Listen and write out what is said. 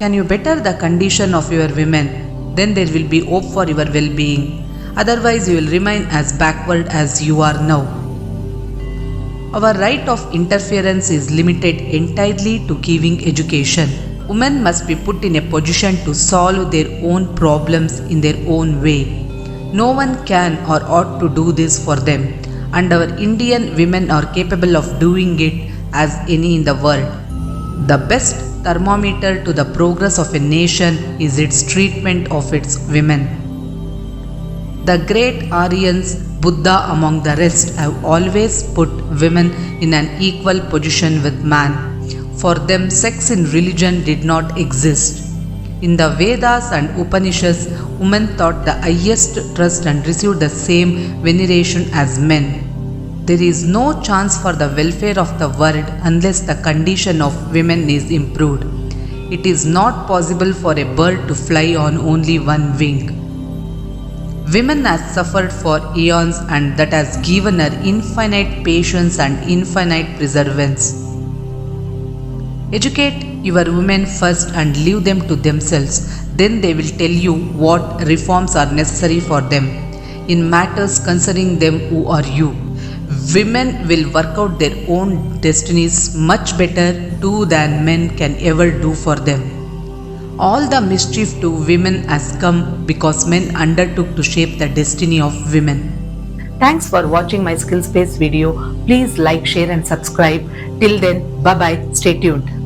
Can you better the condition of your women? Then there will be hope for your well-being. Otherwise, you will remain as backward as you are now. Our right of interference is limited entirely to giving education. Women must be put in a position to solve their own problems in their own way. No one can or ought to do this for them, and our Indian women are capable of doing it as any in the world. The best thermometer to the progress of a nation is its treatment of its women. The great Aryans, Buddha among the rest, have always put women in an equal position with man. For them, sex in religion did not exist. In the Vedas and Upanishads, women taught the highest trust and received the same veneration as men. There is no chance for the welfare of the world unless the condition of women is improved. It is not possible for a bird to fly on only one wing. Women has suffered for eons, and that has given her infinite patience and infinite perseverance. Educate your women first and leave them to themselves. Then they will tell you what reforms are necessary for them in matters concerning them who are you. Women will work out their own destinies much better too than men can ever do for them. All the mischief to women has come because men undertook to shape the destiny of women. Thanks for watching my skills based video. Please like, share and subscribe. Till then, bye bye. Stay tuned.